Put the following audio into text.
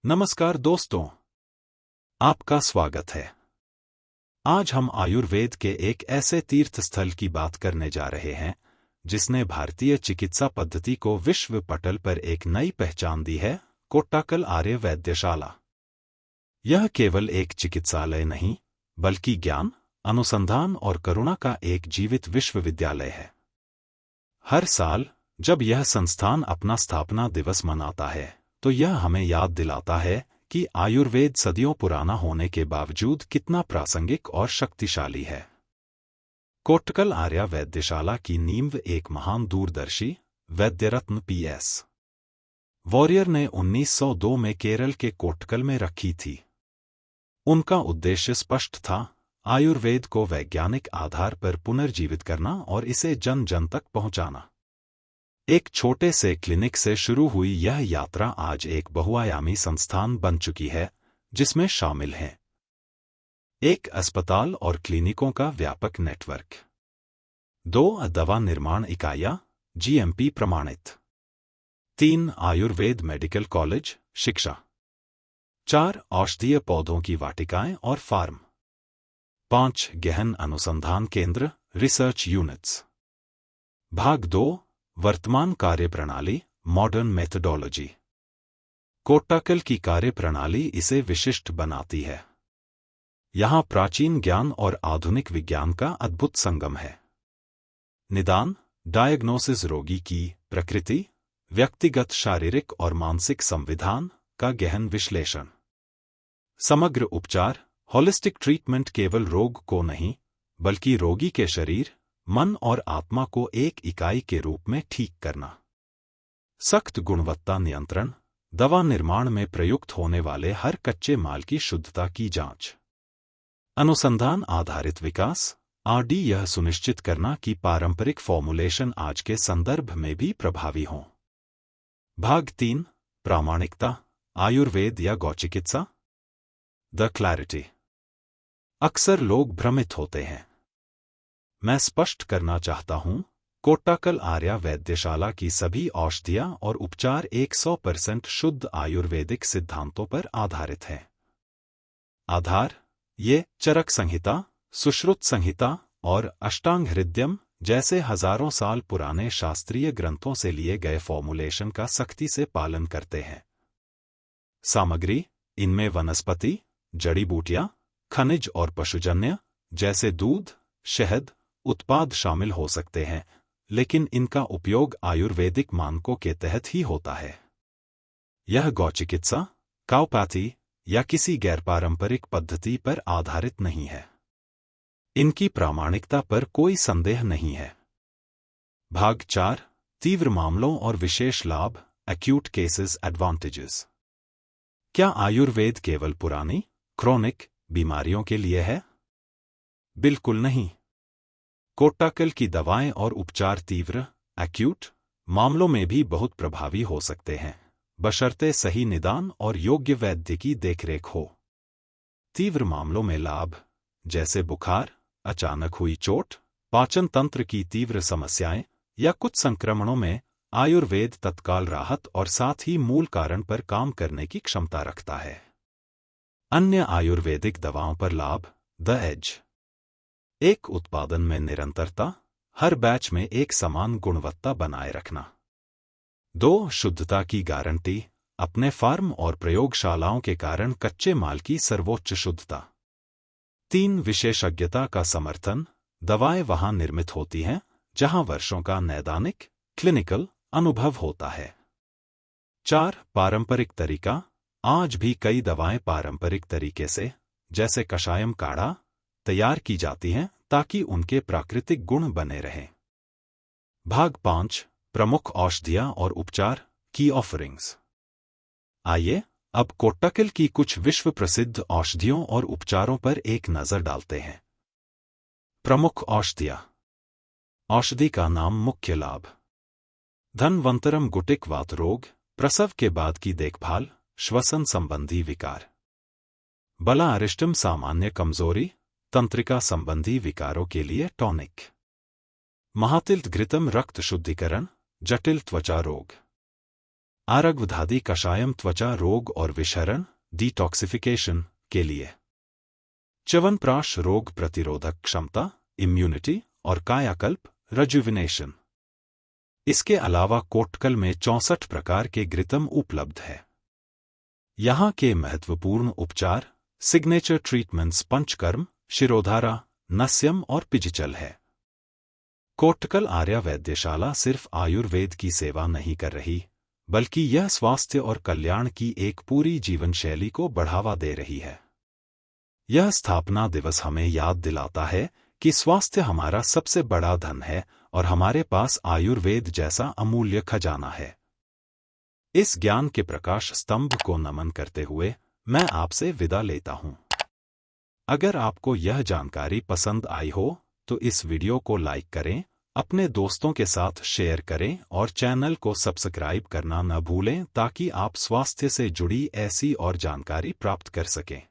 नमस्कार दोस्तों, आपका स्वागत है। आज हम आयुर्वेद के एक ऐसे तीर्थ स्थल की बात करने जा रहे हैं जिसने भारतीय चिकित्सा पद्धति को विश्व पटल पर एक नई पहचान दी है। कोट्टाकल आर्य वैद्यशाला। यह केवल एक चिकित्सालय नहीं, बल्कि ज्ञान, अनुसंधान और करुणा का एक जीवित विश्वविद्यालय है। हर साल जब यह संस्थान अपना स्थापना दिवस मनाता है, तो यह हमें याद दिलाता है कि आयुर्वेद सदियों पुराना होने के बावजूद कितना प्रासंगिक और शक्तिशाली है। कोट्टकल आर्य वैद्यशाला की नींव एक महान दूरदर्शी वैद्यरत्न पी.एस. वॉरियर ने 1902 में केरल के कोट्टकल में रखी थी। उनका उद्देश्य स्पष्ट था, आयुर्वेद को वैज्ञानिक आधार पर पुनर्जीवित करना और इसे जन जन तक पहुंचाना। एक छोटे से क्लिनिक से शुरू हुई यह यात्रा आज एक बहुआयामी संस्थान बन चुकी है, जिसमें शामिल हैं एक अस्पताल और क्लिनिकों का व्यापक नेटवर्क, 2 दवा निर्माण इकाइयां जीएमपी प्रमाणित, 3 आयुर्वेद मेडिकल कॉलेज शिक्षा, 4 औषधीय पौधों की वाटिकाएं और फार्म, 5 गहन अनुसंधान केंद्र रिसर्च यूनिट्स। भाग 2, वर्तमान कार्यप्रणाली मॉडर्न मेथडोलॉजी। कोट्टाकल की कार्यप्रणाली इसे विशिष्ट बनाती है। यहाँ प्राचीन ज्ञान और आधुनिक विज्ञान का अद्भुत संगम है। निदान, डायग्नोसिस, रोगी की प्रकृति, व्यक्तिगत शारीरिक और मानसिक संविधान का गहन विश्लेषण, समग्र उपचार, होलिस्टिक ट्रीटमेंट, केवल रोग को नहीं बल्कि रोगी के शरीर, मन और आत्मा को एक इकाई के रूप में ठीक करना, सख्त गुणवत्ता नियंत्रण, दवा निर्माण में प्रयुक्त होने वाले हर कच्चे माल की शुद्धता की जांच, अनुसंधान आधारित विकास आरडी, यह सुनिश्चित करना कि पारंपरिक फॉर्मुलेशन आज के संदर्भ में भी प्रभावी हों। भाग 3, प्रामाणिकता, आयुर्वेद या गौचिकित्सा। The clarity. अक्सर लोग भ्रमित होते हैं। मैं स्पष्ट करना चाहता हूं, कोट्टाकल आर्य वैद्यशाला की सभी औषधियां और उपचार 100% शुद्ध आयुर्वेदिक सिद्धांतों पर आधारित हैं। आधार, ये चरक संहिता, सुश्रुत संहिता और अष्टांग हृदयम जैसे हजारों साल पुराने शास्त्रीय ग्रंथों से लिए गए फॉर्मुलेशन का सख्ती से पालन करते हैं। सामग्री, इनमें वनस्पति, जड़ी बूटियां, खनिज और पशुजन्य जैसे दूध, शहद उत्पाद शामिल हो सकते हैं, लेकिन इनका उपयोग आयुर्वेदिक मानकों के तहत ही होता है। यह गौचिकित्सा, काउपैथी या किसी गैरपारंपरिक पद्धति पर आधारित नहीं है। इनकी प्रामाणिकता पर कोई संदेह नहीं है। भाग 4, तीव्र मामलों और विशेष लाभ, एक्यूट केसेस एडवांटेजेस। क्या आयुर्वेद केवल पुरानी, क्रोनिक बीमारियों के लिए है? बिल्कुल नहीं। कोट्टाकल की दवाएं और उपचार तीव्र, एक्यूट मामलों में भी बहुत प्रभावी हो सकते हैं, बशर्ते सही निदान और योग्य वैद्य की देखरेख हो। तीव्र मामलों में लाभ, जैसे बुखार, अचानक हुई चोट, पाचन तंत्र की तीव्र समस्याएं या कुछ संक्रमणों में आयुर्वेद तत्काल राहत और साथ ही मूल कारण पर काम करने की क्षमता रखता है। अन्य आयुर्वेदिक दवाओं पर लाभ, द एज। एक उत्पादन में निरंतरता, हर बैच में एक समान गुणवत्ता बनाए रखना। 2 शुद्धता की गारंटी, अपने फार्म और प्रयोगशालाओं के कारण कच्चे माल की सर्वोच्च शुद्धता। 3 विशेषज्ञता का समर्थन, दवाएं वहां निर्मित होती हैं जहां वर्षों का नैदानिक, क्लिनिकल अनुभव होता है। 4 पारंपरिक तरीका, आज भी कई दवाएं पारंपरिक तरीके से, जैसे कषायम काढ़ा, तैयार की जाती हैं ताकि उनके प्राकृतिक गुण बने रहें। भाग 5, प्रमुख औषधियां और उपचार, की ऑफरिंग्स। आइए अब कोट्टाकल की कुछ विश्व प्रसिद्ध औषधियों और उपचारों पर एक नजर डालते हैं। प्रमुख औषधियां। औषधि का नाम, मुख्य लाभ, धन्वंतरम, गुटिक वात रोग, प्रसव के बाद की देखभाल, श्वसन संबंधी विकार, बला अरिष्टम, सामान्य कमजोरी, तंत्रिका संबंधी विकारों के लिए टॉनिक, महातिल्त घृतम, रक्त शुद्धिकरण, जटिल त्वचा रोग, आरगवधादी कषायम त्वचा रोग और विषहरण डिटॉक्सिफिकेशन के लिए। च्यवनप्राश रोग प्रतिरोधक क्षमता इम्यूनिटी और कायाकल्प रेजुविनेशन। इसके अलावा कोट्टकल में 64 प्रकार के घृतम उपलब्ध है। यहाँ के महत्वपूर्ण उपचार सिग्नेचर ट्रीटमेंट्स पंचकर्म, शिरोधारा, नस्यम और पिजिचल है। कोट्टकल आर्या वैद्यशाला सिर्फ आयुर्वेद की सेवा नहीं कर रही, बल्कि यह स्वास्थ्य और कल्याण की एक पूरी जीवन शैली को बढ़ावा दे रही है। यह स्थापना दिवस हमें याद दिलाता है कि स्वास्थ्य हमारा सबसे बड़ा धन है और हमारे पास आयुर्वेद जैसा अमूल्य खजाना है। इस ज्ञान के प्रकाश स्तंभ को नमन करते हुए मैं आपसे विदा लेता हूं। अगर आपको यह जानकारी पसंद आई हो तो इस वीडियो को लाइक करें, अपने दोस्तों के साथ शेयर करें और चैनल को सब्सक्राइब करना न भूलें ताकि आप स्वास्थ्य से जुड़ी ऐसी और जानकारी प्राप्त कर सकें।